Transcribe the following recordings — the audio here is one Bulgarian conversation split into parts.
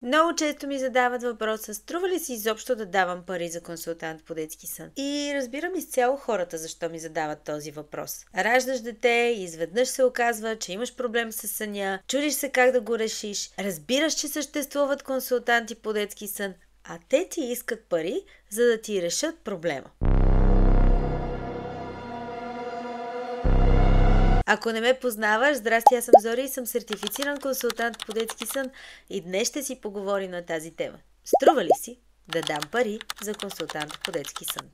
Много често ми задават въпроса, струва ли си изобщо да давам пари за консултант по детски сън? И разбирам изцяло хората, защо ми задават този въпрос. Раждаш дете и изведнъж се оказва, че имаш проблем с съня, чудиш се как да го решиш, разбираш, че съществуват консултанти по детски сън, а те ти искат пари, за да ти решат проблема. Ако не ме познаваш, здрасти, аз съм Зори и съм сертифициран консултант по детски сън и днес ще си поговорим на тази тема. Струва ли си да дам пари за консултант по детски сън?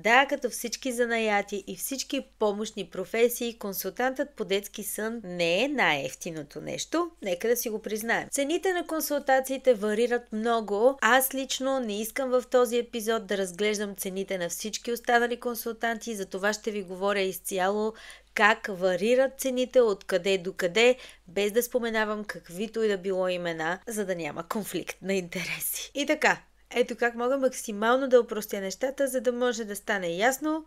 Да, като всички занаяти и всички помощни професии, консултантът по детски сън не е най-евтиното нещо. Нека да си го признаем. Цените на консултациите варират много. Аз лично не искам в този епизод да разглеждам цените на всички останали консултанти, затова ще ви говоря изцяло как варират цените, откъде до къде, без да споменавам каквито и да било имена, за да няма конфликт на интереси. И така. Ето как мога максимално да опростя нещата, за да може да стане ясно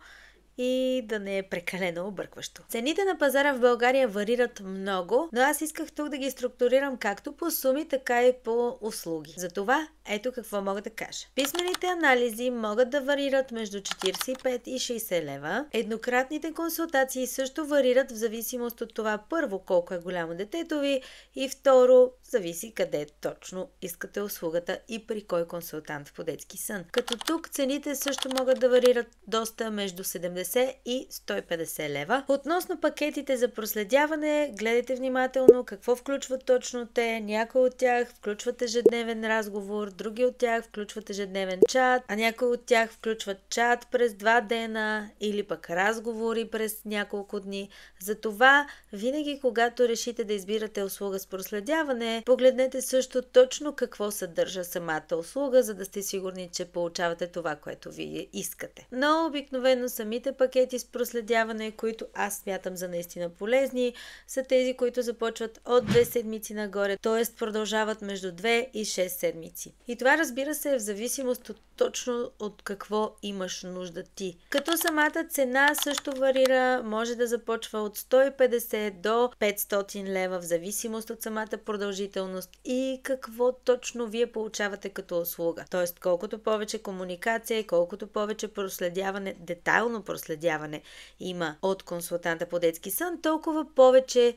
и да не е прекалено объркващо. Цените на пазара в България варират много, но аз исках тук да ги структурирам както по суми, така и по услуги. Затова ето какво мога да кажа. Писмените анализи могат да варират между 45 и 60 лева. Еднократните консултации също варират в зависимост от това първо колко е голямо детето ви и второ зависи къде точно искате услугата и при кой консултант по детски сън. Като тук цените също могат да варират доста между 70 и 150 лева. Относно пакетите за проследяване, гледайте внимателно какво включват точно те. Някои от тях включват ежедневен разговор, други от тях включват ежедневен чат, а някои от тях включват чат през 2 дена или пък разговори през няколко дни. Затова винаги, когато решите да избирате услуга с проследяване, погледнете също точно какво съдържа самата услуга, за да сте сигурни, че получавате това, което вие искате. Но обикновено самите пакети с проследяване, които аз смятам за наистина полезни, са тези, които започват от 2 седмици нагоре, т.е. продължават между 2 и 6 седмици. И това, разбира се, е в зависимост от точно от какво имаш нужда ти. Като самата цена също варира, може да започва от 150 до 500 лева в зависимост от самата продължителност и какво точно вие получавате като услуга. Тоест, колкото повече комуникация и колкото повече проследяване, детайлно проследяване има от консултанта по детски сън, толкова повече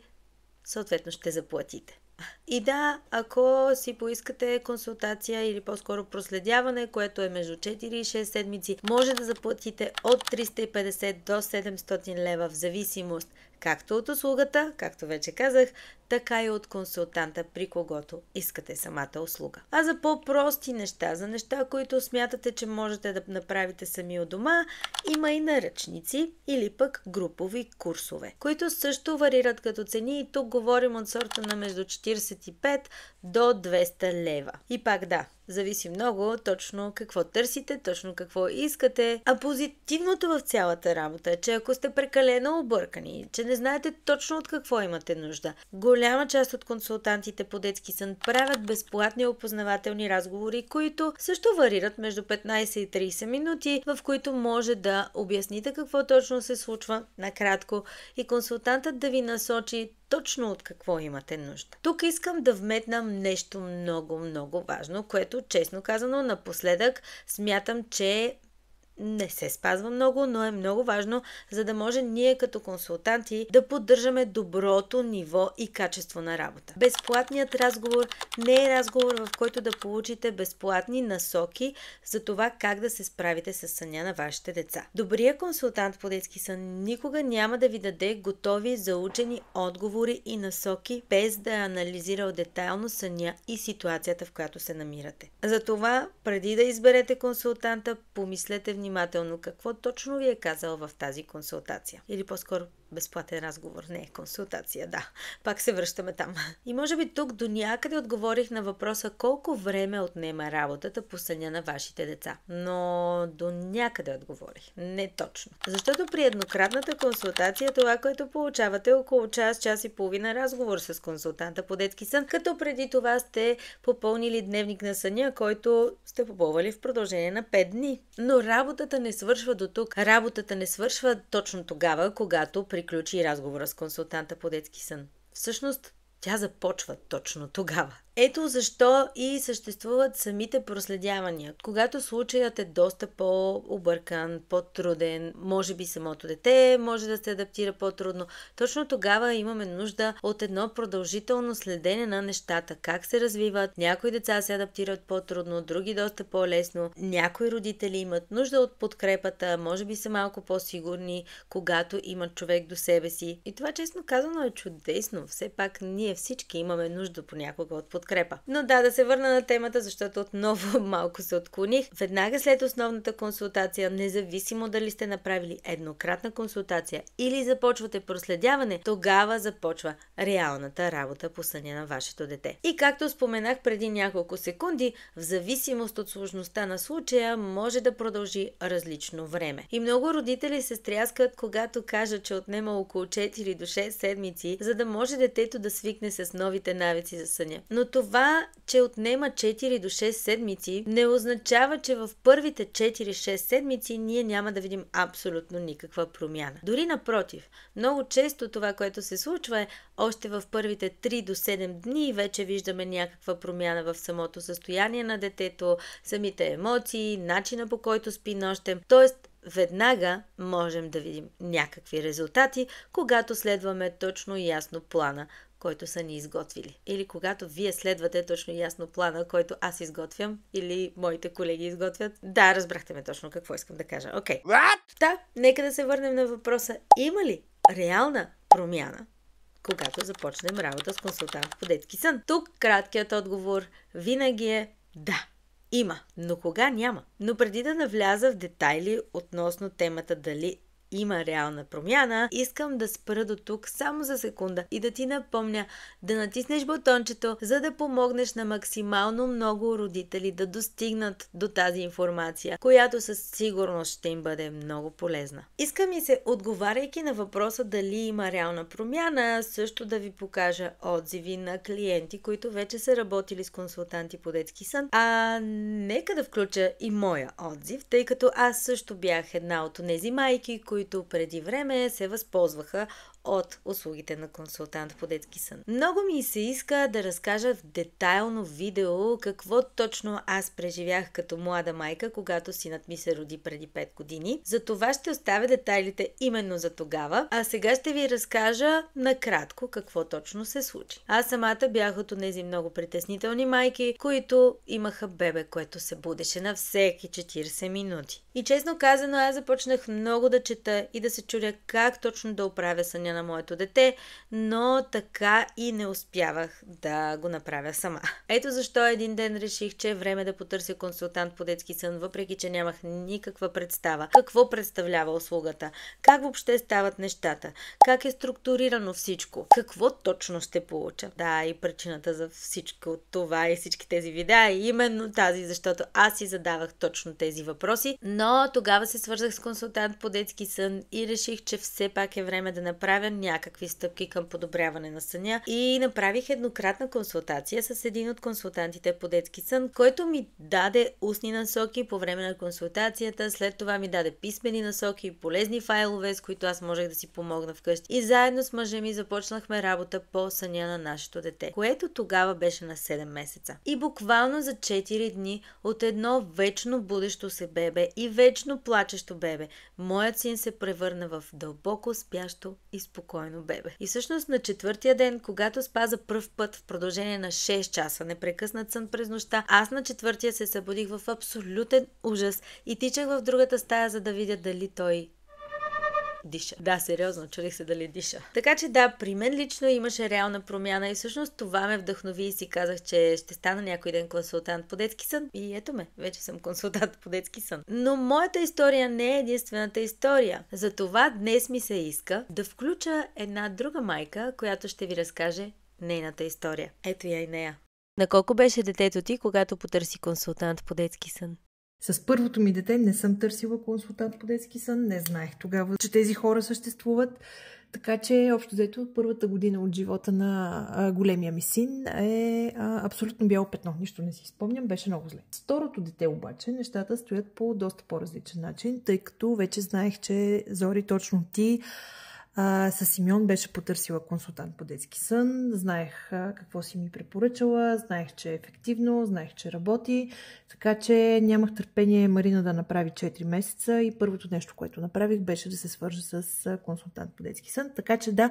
съответно ще заплатите. И да, ако си поискате консултация или по-скоро проследяване, което е между 4 и 6 седмици, може да заплатите от 350 до 700 лева в зависимост както от услугата, както вече казах, така и от консултанта, при когото искате самата услуга. А за по-прости неща, за неща, които смятате, че можете да направите сами от дома, има и наръчници или пък групови курсове, които също варират като цени и тук говорим от сорта на между 45 до 200 лева. И пак да, зависи много точно какво търсите, точно какво искате. А позитивното в цялата работа е, че ако сте прекалено объркани, че не знаете точно от какво имате нужда, голяма част от консултантите по детски сън правят безплатни опознавателни разговори, които също варират между 15 и 30 минути, в които може да обясните какво точно се случва накратко и консултантът да ви насочи точно от какво имате нужда. Тук искам да вметнам нещо много важно, което честно казано напоследък смятам, че не се спазва много, но е много важно, за да може ние като консултанти да поддържаме доброто ниво и качество на работа. Безплатният разговор не е разговор, в който да получите безплатни насоки за това как да се справите с съня на вашите деца. Добрият консултант по детски сън никога няма да ви даде готови заучени отговори и насоки, без да е анализирал детайлно съня и ситуацията, в която се намирате. Затова, преди да изберете консултанта, помислете внимателно какво точно ви е казал в тази консултация. Или по-скоро безплатен разговор, не консултация, да. Пак се връщаме там. И може би тук до някъде отговорих на въпроса колко време отнема работата по съня на вашите деца. Но до някъде отговорих. Не точно. Защото при еднократната консултация това, което получавате, е около час и половина разговор с консултанта по детски сън, като преди това сте попълнили дневник на съня, който сте попълвали в продължение на 5 дни. Но работата не свършва до тук. Работата не свършва точно тогава, когато при приключи разговора с консултанта по детски сън? Всъщност, тя започва точно тогава. Ето защо и съществуват самите проследявания. Когато случаят е доста по-объркан, по-труден, може би самото дете може да се адаптира по-трудно, точно тогава имаме нужда от едно продължително следене на нещата, как се развиват. Някои деца се адаптират по-трудно, други доста по-лесно. Някои родители имат нужда от подкрепата, може би са малко по-сигурни, когато имат човек до себе си. И това, честно казано, е чудесно. Все пак ние всички имаме нужда понякога от подкрепа. Но да се върна на темата, защото отново малко се отклоних. Веднага след основната консултация, независимо дали сте направили еднократна консултация или започвате проследяване, тогава започва реалната работа по съня на вашето дете. И както споменах преди няколко секунди, в зависимост от сложността на случая, може да продължи различно време. И много родители се стряскат, когато кажат, че отнема около 4 до 6 седмици, за да може детето да свикне с новите навици за съня. Но това, че отнема 4 до 6 седмици, не означава, че в първите 4-6 седмици ние няма да видим абсолютно никаква промяна. Дори напротив, много често това, което се случва е още в първите 3 до 7 дни вече виждаме някаква промяна в самото състояние на детето, самите емоции, начина по който спи нощем. Тоест, веднага можем да видим някакви резултати, когато следваме точно и ясно плана, който са ни изготвили. Или когато вие следвате точно ясно плана, който аз изготвям или моите колеги изготвят. Да, разбрахте ме точно какво искам да кажа. Окей. Да, нека да се върнем на въпроса. Има ли реална промяна, когато започнем работа с консултант по детски сън? Тук краткият отговор винаги е да. Има, но кога няма? Но преди да навляза в детайли относно темата дали има реална промяна, искам да спра до тук само за секунда и да ти напомня да натиснеш бутончето, за да помогнеш на максимално много родители да достигнат до тази информация, която със сигурност ще им бъде много полезна. Иска ми се, отговаряйки на въпроса дали има реална промяна, също да ви покажа отзиви на клиенти, които вече са работили с консултанти по детски сън. Нека да включа и моя отзив, тъй като аз също бях една от тези майки, които преди време се възползваха от услугите на консултант по детски сън. Много ми се иска да разкажа в детайлно видео какво точно аз преживях като млада майка, когато синът ми се роди преди 5 години. За това ще оставя детайлите именно за тогава, а сега ще ви разкажа накратко какво точно се случи. Аз самата бях от тези много притеснителни майки, които имаха бебе, което се будеше на всеки 40 минути. И честно казано, аз започнах много да чета и да се чудя как точно да оправя съня на моето дете, но така и не успявах да го направя сама. Ето защо един ден реших, че е време да потърся консултант по детски сън, въпреки че нямах никаква представа какво представлява услугата, как въобще стават нещата, как е структурирано всичко, какво точно ще получа. Да, и причината за всичко това и всички тези видеа е именно тази, защото аз си задавах точно тези въпроси, но тогава се свързах с консултант по детски сън и реших, че все пак е време да направя някакви стъпки към подобряване на съня и направих еднократна консултация с един от консултантите по детски сън, който ми даде устни насоки по време на консултацията, след това ми даде писмени насоки и полезни файлове, с които аз можех да си помогна вкъщи. И заедно с мъжа ми започнахме работа по съня на нашето дете, което тогава беше на 7 месеца. И буквално за 4 дни от едно вечно будещо се бебе и вечно плачещо бебе, моят син се превърна в дълбоко спящо и спокойно бебе. И всъщност на 4-тия ден, когато спа за пръв път в продължение на 6 часа непрекъснат сън през нощта, аз на 4-тия се събудих в абсолютен ужас и тичах в другата стая, за да видя дали той диша. Да, сериозно, чудих се дали диша. Така че да, при мен лично имаше реална промяна и всъщност това ме вдъхнови и си казах, че ще стана някой ден консултант по детски сън. И ето ме, вече съм консултант по детски сън. Но моята история не е единствената история. Затова днес ми се иска да включа една друга майка, която ще ви разкаже нейната история. Ето я и нея. На колко беше детето ти, когато потърси консултант по детски сън? С първото ми дете не съм търсила консултант по детски сън, не знаех тогава, че тези хора съществуват. Така че, общо взето, първата година от живота на големия ми син е абсолютно бяло петно. Нищо не си спомням, беше много зле. С второто дете обаче нещата стоят по доста по-различен начин, тъй като вече знаех, че Зори, точно ти С Симеон беше потърсила консултант по детски сън. Знаех какво си ми препоръчала, знаех, че е ефективно, знаех, че работи. Така че нямах търпение Марина да направи 4 месеца и първото нещо, което направих, беше да се свържа с консултант по детски сън. Така че да,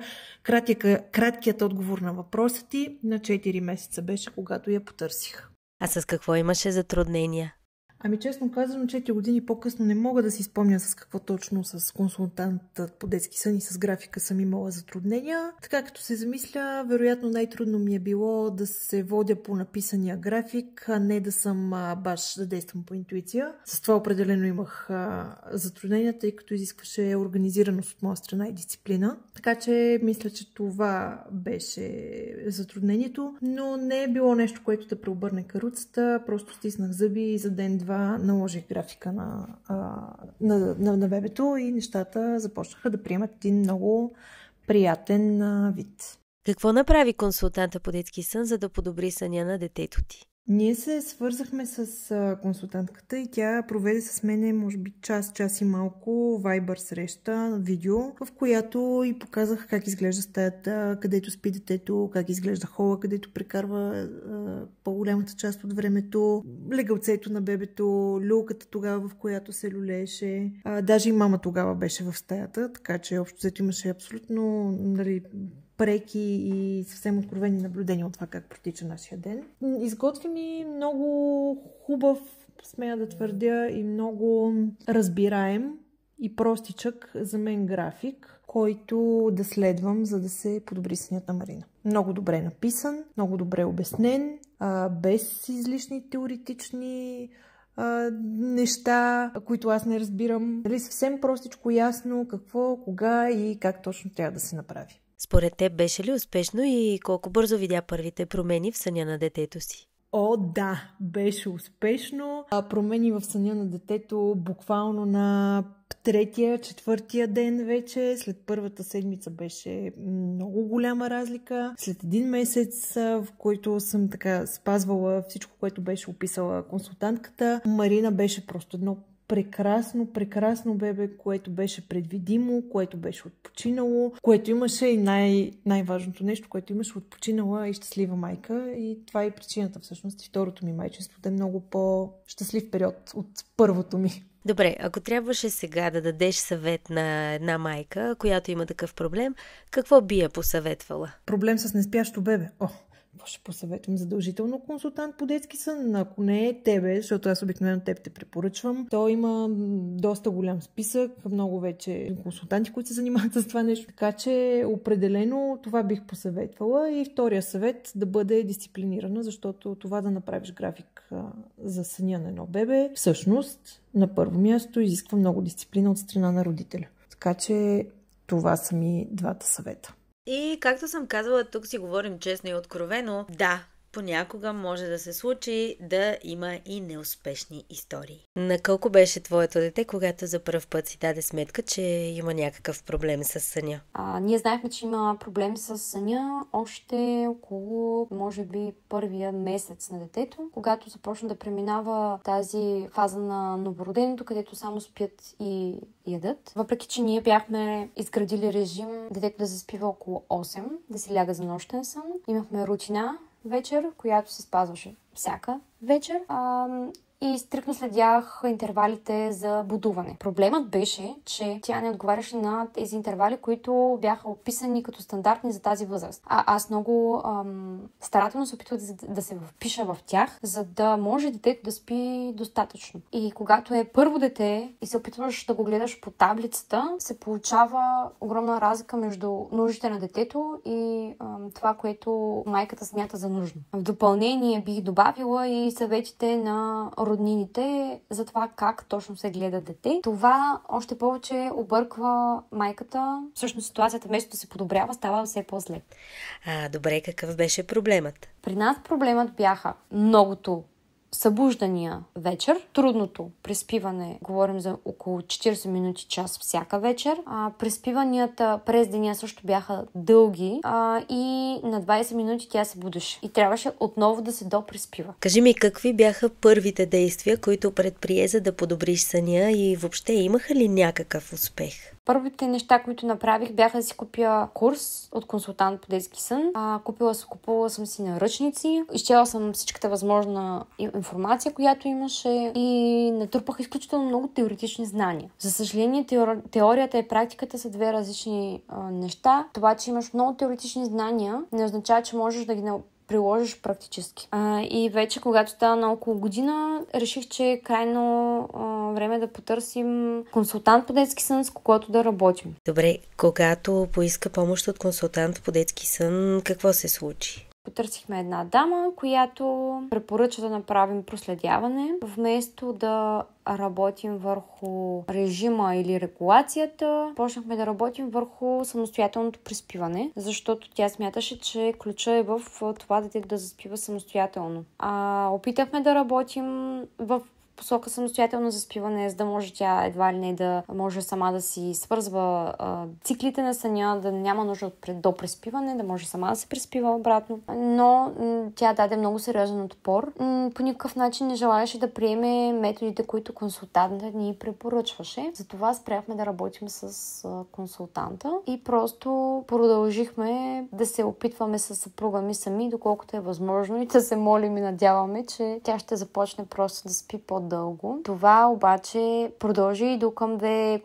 краткият отговор на въпроса ти на 4 месеца беше, когато я потърсих. А с какво имаше затруднения? Ами честно казано, 4 години по-късно не мога да си спомня с какво точно с консултант по детски сън и с графика съм имала затруднения. Така като се замисля, вероятно най-трудно ми е било да се водя по написания график, а не да съм баш да действам по интуиция. С това определено имах затруднения, тъй като изискваше организираност от моя страна и дисциплина. Така че мисля, че това беше затруднението, но не е било нещо, което да преобърне каруцата. Просто стиснах зъби и за ден-два наложих графика на бебето и нещата започнаха да приемат един много приятен вид. Какво направи консултанта по детски сън, за да подобри съня на детето ти? Ние се свързахме с консултантката и тя проведе с мене, може би час и малко Viber среща, видео, в която и показах как изглежда стаята, където спи детето, как изглежда хола, където прекарва по-голямата част от времето, легалцето на бебето, люлката тогава, в която се люлееше. Даже и мама тогава беше в стаята, така че общо взето имаше абсолютно преки и съвсем откровени наблюдения от това как протича нашия ден. Изготви ми много хубав, смея да твърдя, и много разбираем и простичък за мен график, който да следвам, за да се подобри сънят на Марина. Много добре написан, много добре обяснен, без излишни теоретични неща, които аз не разбирам. Съвсем простичко, ясно какво, кога и как точно трябва да се направи. Според теб беше ли успешно и колко бързо видя първите промени в съня на детето си? О, да, беше успешно. Промени в съня на детето буквално на 3-4 ден вече. След първата седмица беше много голяма разлика. След 1 месец, в който съм така спазвала всичко, което беше описала консултантката, Марина беше просто едно прекрасно бебе, което беше предвидимо, което беше отпочинало, което имаше и най-важното нещо, което имаше отпочинала и щастлива майка. И това е причината всъщност и второто ми майчинство да е много по-щастлив период от първото ми. Добре, ако трябваше сега да дадеш съвет на една майка, която има такъв проблем, какво би я посъветвала? Проблем с неспящо бебе? Какво ще посъветвам? Задължително консултант по детски сън. Ако не е тебе, защото аз обикновено теб те препоръчвам, то има доста голям списък, много вече консултанти, които се занимават с това нещо. Така че определено това бих посъветвала. И втория съвет да бъде дисциплинирана, защото това да направиш график за съня на едно бебе, всъщност на първо място изисква много дисциплина от страна на родителя. Така че това са ми двата съвета. И както съм казала, тук си говорим честно и откровено, да, понякога може да се случи да има и неуспешни истории. На колко беше твоето дете, когато за пръв път си даде сметка, че има някакъв проблем с съня? Ние знаехме, че има проблем с съня още около, може би, първия месец на детето, когато започна да преминава тази фаза на новороденото, където само спят и ядат. Въпреки че ние бяхме изградили режим детето да заспива около 8, да си ляга за нощен сън. Имахме рутина вечер, която се спазваше всяка вечер. И стриктно следях интервалите за будуване. Проблемът беше, че тя не отговаряше на тези интервали, които бяха описани като стандартни за тази възраст. Аз много старателно се опитвах да се впиша в тях, за да може детето да спи достатъчно. И когато е първо дете и се опитваш да го гледаш по таблицата, се получава огромна разлика между нуждите на детето и това, което майката смята за нужно. В допълнение бих добавила и съветите на роднините за това как точно се гледа дете. Това още повече обърква майката. Всъщност ситуацията вместо да се подобрява, става все по-зле. Добре, какъв беше проблемът? При нас проблемът бяха многото събуждания вечер, трудното преспиване, говорим за около 40 минути час всяка вечер. Преспиванията през деня също бяха дълги и на 20 минути тя се будеше. И трябваше отново да се допреспива. Кажи ми, какви бяха първите действия, които предприе за да подобриш съня и въобще имаха ли някакъв успех? Първите неща, които направих, бяха да си купя курс от консултант по детски сън. Купила съм си наръчници, изчела съм всичката възможна информация, която имаше и натрупах изключително много теоретични знания. За съжаление, теорията и практиката са две различни неща. Това, че имаш много теоретични знания, не означава, че можеш да ги приложиш практически. И вече, когато стана на около година, реших, че е крайно време да потърсим консултант по детски сън, с когото да работим. Добре, когато поиска помощ от консултант по детски сън, какво се случи? Потърсихме една дама, която препоръча да направим проследяване. Вместо да работим върху режима или регулацията, почнахме да работим върху самостоятелното приспиване, защото тя смяташе, че ключът е в това детето да заспива самостоятелно. Опитахме да работим в посока самостоятелно заспиване, за да може тя едва ли не да може сама да си свързва циклите на съня, да няма нужда от до преспиване, да може сама да се преспива обратно. Но тя даде много сериозен отпор. По никакъв начин не желаеше да приеме методите, които консултантът ни препоръчваше. Затова спряхме да работим с консултанта и просто продължихме да се опитваме с съпруга ми сами, доколкото е възможно, и да се молим и надяваме, че тя ще започне просто да спи по-дълго. Това обаче продължи и до към 2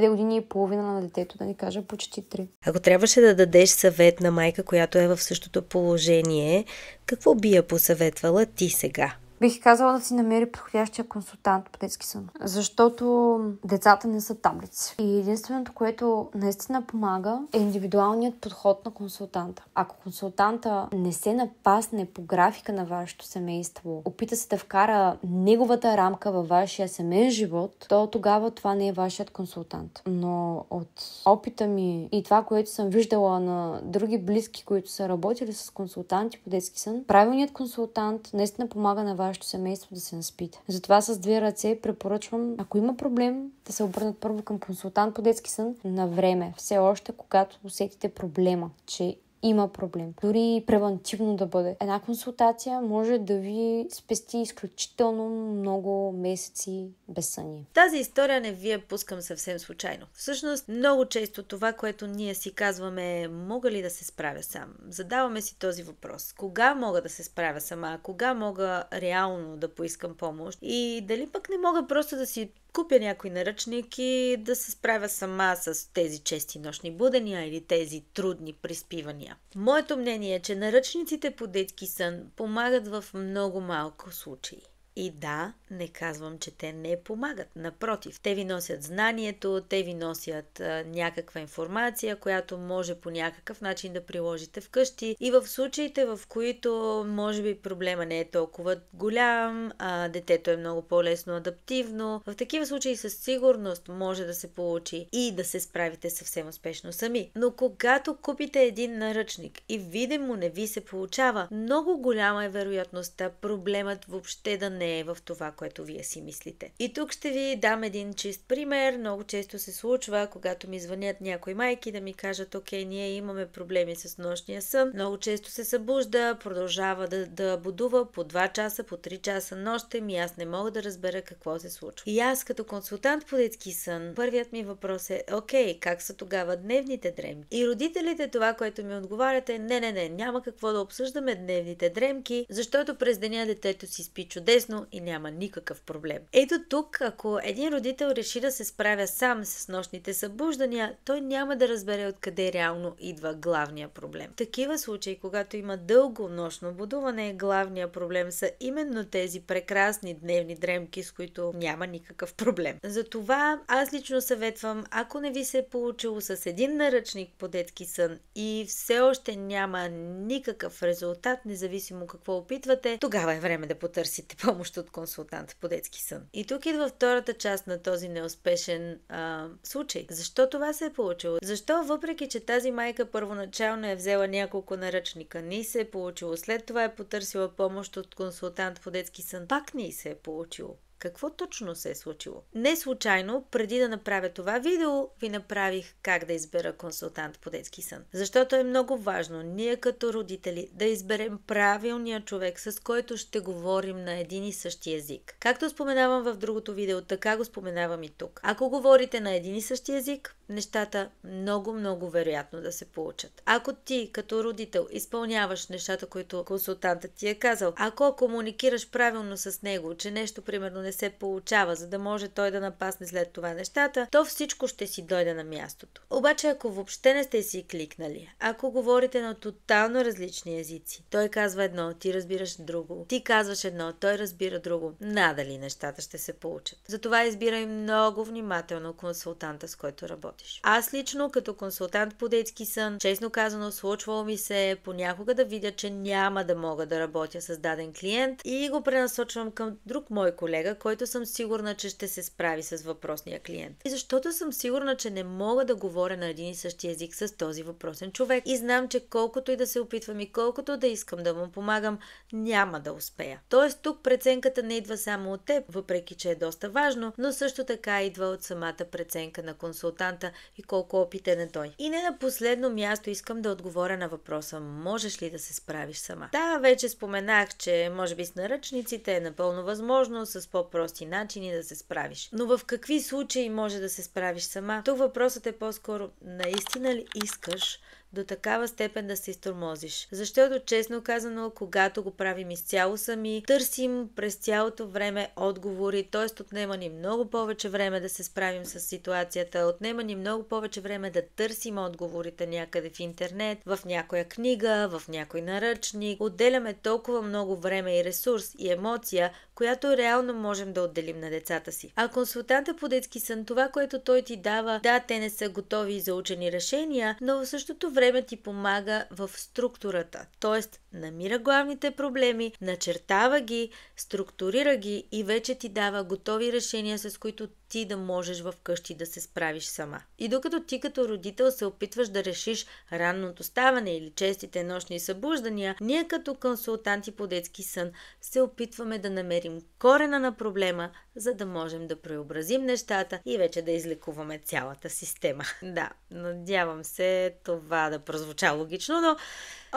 години и половина на детето, да ни кажа почти 3. Ако трябваше да дадеш съвет на майка, която е в същото положение, какво би я посъветвала ти сега? Бих казала да си намери подходящия консултант по детски сън. Защото децата не са таблици. И единственото, което наистина помага, е индивидуалният подход на консултанта. Ако консултанта не се напасне по графика на вашето семейство, опита се да вкара неговата рамка във вашия семейен живот, то тогава това не е вашият консултант. Но от опита ми и това, което съм виждала на други близки, които са работили с консултанти по детски сън, правилният консултант наистина помага на вашето семейство да се наспите. Затова с 2 ръце препоръчвам, ако има проблем, да се обърнат първо към консултант по детски сън на време. Все още, когато усетите проблема, че има проблем. Дори превантивно да бъде. Една консултация може да ви спести изключително много месеци безсъние. Тази история не ви я пускам съвсем случайно. Всъщност, много често това, което ние си казваме е: мога ли да се справя сам? Задаваме си този въпрос. Кога мога да се справя сама? Кога мога реално да поискам помощ? И дали пък не мога просто да си купя някой наръчник и да се справя сама с тези чести нощни будения или тези трудни приспивания. Моето мнение е, че наръчниците по детски сън помагат в много малко случаи. И да, не казвам, че те не помагат. Напротив, те ви носят знанието, те ви носят някаква информация, която може по някакъв начин да приложите вкъщи. И в случаите, в които може би проблема не е толкова голям, детето е много по-лесно адаптивно, в такива случаи със сигурност може да се получи и да се справите съвсем успешно сами. Но когато купите един наръчник и видимо не ви се получава, много голяма е вероятността проблемът въобще да не е в това, което вие си мислите. И тук ще ви дам един чист пример. Много често се случва, когато ми звънят някои майки да ми кажат: окей, ние имаме проблеми с нощния сън. Много често се събужда, продължава да будува по 2 часа, по 3 часа нощем и аз не мога да разбера какво се случва. И аз като консултант по детски сън, първият ми въпрос е: окей, как са тогава дневните дремки? И родителите това, което ми отговарят е: не, няма какво да обсъждаме дневните дремки, защото през деня детето си спи чудесно и няма никакъв проблем. Ето тук, ако един родител реши да се справя сам с нощните събуждания, той няма да разбере откъде реално идва главния проблем. В такива случаи, когато има дълго нощно будуване, главният проблем са именно тези прекрасни дневни дремки, с които няма никакъв проблем. Затова аз лично съветвам, ако не ви се е получило с един наръчник по детски сън и все още няма никакъв резултат, независимо какво опитвате, тогава е време да потърсите помощ от консултант по детски сън. И тук идва втората част на този неуспешен случай. Защо това се е получило? Защо, въпреки че тази майка първоначално е взела няколко наръчника, не се е получило, след това е потърсила помощ от консултант по детски сън, пак не се е получило? Какво точно се е случило? Не случайно, преди да направя това видео, ви направих как да избера консултант по детски сън. Защото е много важно ние като родители да изберем правилния човек, с който ще говорим на един и същи език. Както споменавам в другото видео, така го споменавам и тук. Ако говорите на един и същи език, нещата много вероятно да се получат. Ако ти като родител изпълняваш нещата, които консултантът ти е казал, ако комуникираш правилно с него, че нещо примерно не се получава, за да може той да напасне след това нещата, то всичко ще си дойде на мястото. Обаче ако въобще не сте си кликнали, ако говорите на тотално различни езици, той казва едно, ти разбираш друго, ти казваш едно, той разбира друго, надали нещата ще се получат. Затова избирай много внимателно консултанта, с който работиш. Аз лично като консултант по детски сън, честно казано, случвало ми се понякога да видя, че няма да мога да работя с даден клиент и го пренасочвам към друг мой колега, който съм сигурна, че ще се справи с въпросния клиент. И защото съм сигурна, че не мога да говоря на един и същи език с този въпросен човек. И знам, че колкото и да се опитвам и колкото да искам да му помагам, няма да успея. Тоест тук преценката не идва само от теб, въпреки че е доста важно, но също така идва от самата преценка на консултанта и колко опитен е той. И не на последно място искам да отговоря на въпроса: можеш ли да се справиш сама? Да, вече споменах, че може би с наръчниците е напълно възможно с по-прости начини да се справиш. Но в какви случаи може да се справиш сама? Тук въпросът е по-скоро: наистина ли искаш до такава степен да се изтормозиш? Защото, честно казано, когато го правим изцяло сами, търсим през цялото време отговори, т.е. отнема ни много повече време да се справим с ситуацията, отнема ни много повече време да търсим отговорите някъде в интернет, в някоя книга, в някой наръчник. Отделяме толкова много време и ресурс и емоция, която реално можем да отделим на децата си. А консултанта по детски сън, това, което той ти дава, да, те не са готови за учени решения, но в същото време ти помага в структурата. Тоест, намира главните проблеми, начертава ги, структурира ги и вече ти дава готови решения, с които ти да можеш вкъщи да се справиш сама. И докато ти като родител се опитваш да решиш ранното ставане или честите нощни събуждания, ние като консултанти по детски сън се опитваме да намерим корена на проблема, за да можем да преобразим нещата и вече да излекуваме цялата система. Да, надявам се това да прозвуча логично, но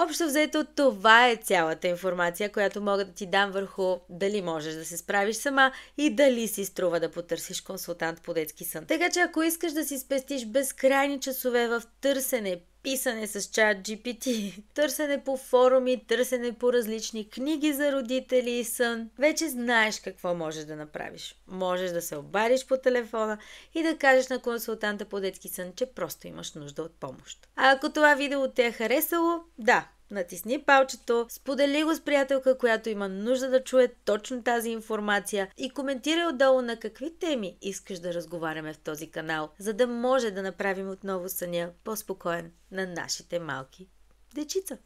общо взето това е цялата информация, която мога да ти дам върху дали можеш да се справиш сама и дали си струва да потърсиш консултант по детски сън. Така че ако искаш да си спестиш безкрайни часове в търсене, писане с ChatGPT, търсене по форуми, търсене по различни книги за родители и сън, вече знаеш какво можеш да направиш. Можеш да се обадиш по телефона и да кажеш на консултанта по детски сън, че просто имаш нужда от помощ. А ако това видео те е харесало, да, натисни палчето, сподели го с приятелка, която има нужда да чуе точно тази информация и коментирай отдолу на какви теми искаш да разговаряме в този канал, за да може да направим отново съня по-спокоен на нашите малки дечица.